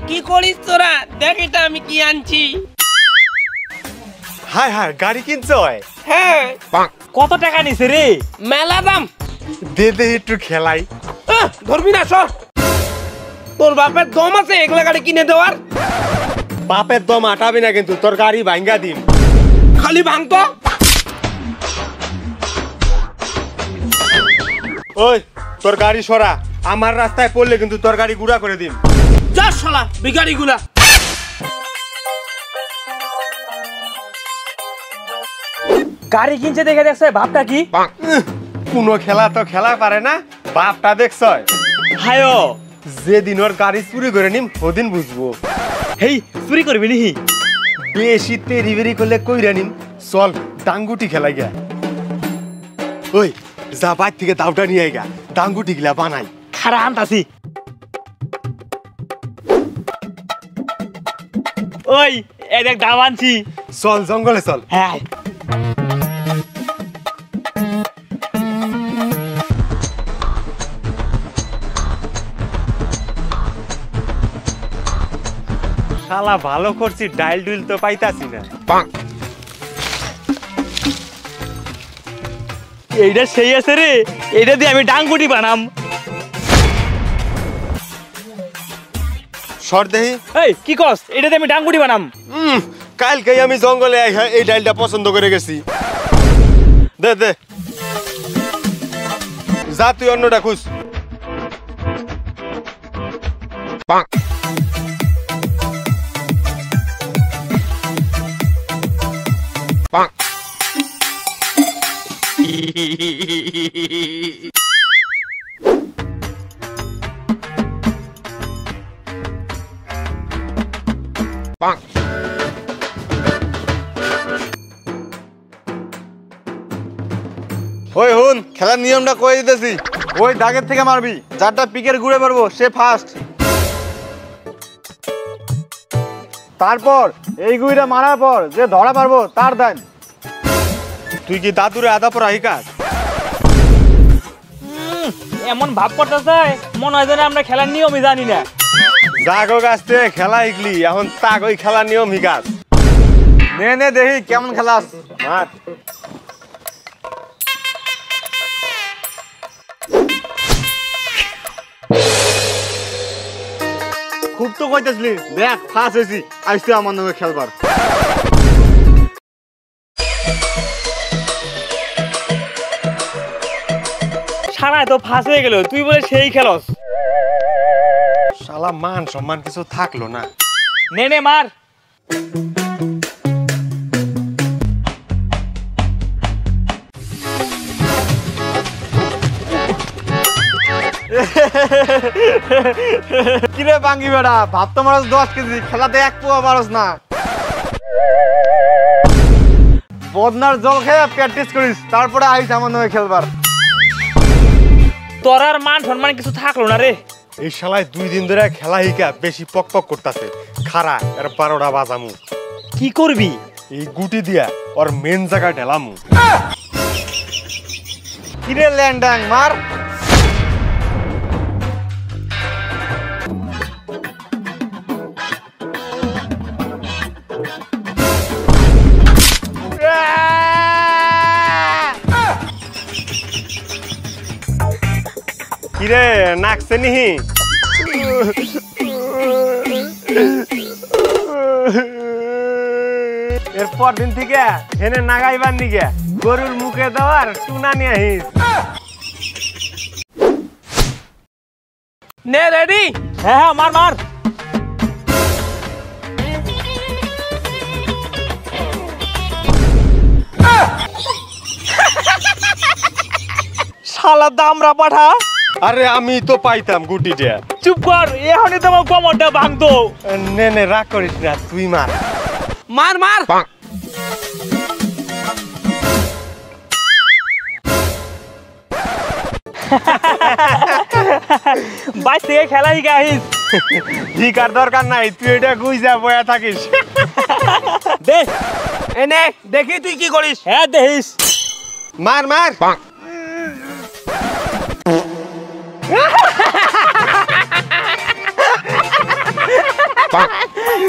কি করিস তোরা? দেখ এটা আমি কি আনছি। হায় হায়, গাড়ি কিনছ? হ্যাঁ। কত টাকা নিছে রে? মেলা দাম। দে দে একটু খেলাই। ধরবি না, সর। তোর বাপের দম আছে এগুলা গাড়ি কিনে দেওয়ার? বাপের দম আটাবি না কিন্তু, তোর গাড়ি ভাঙ্গা দিম। খালি ভাঙতো। ওই তোর গাড়ি সরা, আমার রাস্তায় পড়লে কিন্তু তোর গাড়ি গুড়া করে দিম। যা শালা বিগাড়ি গুলা। গাড়ি কিনছে দেখে দেখছে বাপটা কি? কোনো খেলা তো খেলা পারে না, বাপটা দেখছ? হায়, যেদিন ওর গাড়ি চুরি করে নিম ওদিন বুঝবো। হেই চুরি করবি নি? বেশি তেরি বেরি করলে কইরা নিম। চল ডাঙ্গুটি খেলাই গা। ওই যা বাইর থেকে দাউটা নিয়ে আইগা, ডাঙ্গুটি গিলা বানাই। খারা আনতাছি। ওই এই দেখ দাম আনছি। চল জঙ্গলে চল। হ্যাঁ। শালা ভালো করছি, ডাইল ডুইল তো পাইতাছি না। এইটা সেই আছে রে, এইটা দিয়ে আমি ডাঙ্গুটি বানাম। সর দেহি। এই কি কস? এটা দিয়ে আমি ডাঙ্গুটি বানাম। কালকে আমি জঙ্গলে এই ডাইলটা পছন্দ করে গেছি। দে দে, যা তুই অন্যটা খুঁজ। ওই হুন, খেলার নিয়মটা কয়ে দিতেছি। ওই দাগের থেকে মারবি, যারটা পিকের ঘুরে পারবো সে ফার্স্ট। তারপর এই গুইটা মারার পর যে ধরা পারবো তার দান। তুই কি দাদুরে আদা পর আহিকাস? এমন ভাব করতেছে মনে হয় যেন আমরা খেলার নিয়মই জানি না। জাগো গাছতে খেলা শিখলি, এখন তাক ওই খেলার নিয়ম হিকাস। নে নে দেখি কেমন খেলাস। মার। খুব তো কইতেছিলি, দেখ ফার্স্ট হয়েছি, আইসি আমার নামে খেলবার। সারা তো ফাঁস হয়ে গেল, তুই বলে সেই খেলস। শালা মান সম্মান কিছু থাকলো না। নে নে মার। কিরে বাঙ্গি বেড়া, ভাব তো মারস 10 কেজি, খেলাতে 1 পোয়া মারস না। বদনার জল খেয়ে প্র্যাকটিস করিস, তারপরে আইস আমার নামে খেলবার। তোর আর মান সম্মান কিছু থাকলো না রে। এই শালায় 2 দিন ধরে খেলা হিকা বেশি পক পক করতেছে। খারা এর 12টা বাজামু। কি করবি? এই গুটি দিয়া ওর মেন জায়গা ঢেলামু। কিরে ল্যান্ডাং মার। কিরে নাকছে নিহি? এরপর দিন থেকে হেনে নাগাইবার নিগে গরুর মুখে দেওয়ার টুনা নিয়ে আহিস। নে রেডি? হ্যাঁ হ্যাঁ মার মার। শালা দামরা পাঠা। আরে আমি তো পাইতাম গুটিটা। চুপ কর, এখনই তোমার কোমরটা ভাঙতো। নে নে রাগ করিস না, তুই মার। মার মার। বাইশ থেকে খেলা শিখে আহিস। শিকার দরকার নাই, তুই এটা গুইজা বয়া থাকিস। দে এনে দেখি তুই কি করিস। হ্যাঁ দেখিস। মার মার।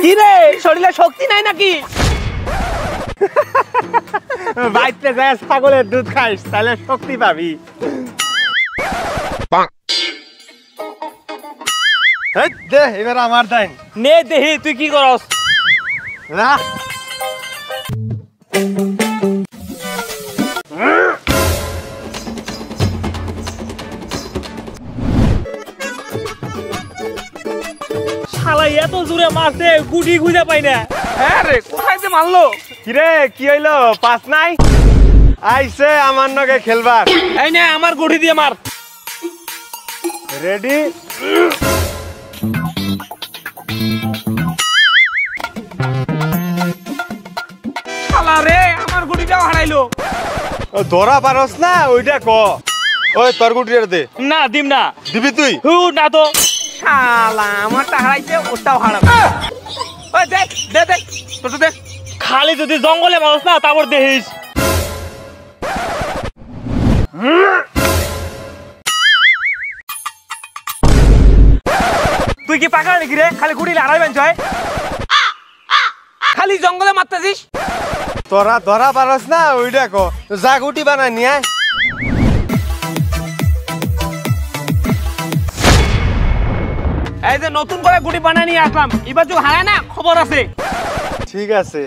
কি রে শরীরে শক্তি নাই নাকি? বাইতে যায় ছাগলের দুধ খাইস তাহলে শক্তি পাবি। এই দে এবার আমার দাইন নে দেহি তুই কি করস। না শালা এত জোরে মারছে গুটি খুঁজে পাই না। হ্যাঁ রে কোথায় যে মারলো? কিরে কি হইলো পাস নাই? আইছে আমার নগে খেলবার। এই নে আমার গুটি দিয়ে মার। রেডি? শালা রে আমার গুটিটাও হারাইলো। ধরা পারস না ওইটা ক। ওই তোর গুটি দে। না দিম না। দিবি তুই? হু না তো। শালা আমারটা হারাইছে ওটাও হারাবে। ওই দেখ দে দে তোর দে। খালি যদি জঙ্গলে মানুষ না তারপর দেখিস। তুই কি পাকা নাকি রে? খালি গুটি লড়াই বানছ খালি জঙ্গলে মারতেছিস। তোরা ধরা পারস না ওইটা ক। যা গুটি বানাই নিয়ে আয়। এই যে নতুন করে গুটি বানিয়ে নিয়ে আসলাম, এবার যদি হারায় না খবর আছে। ঠিক আছে।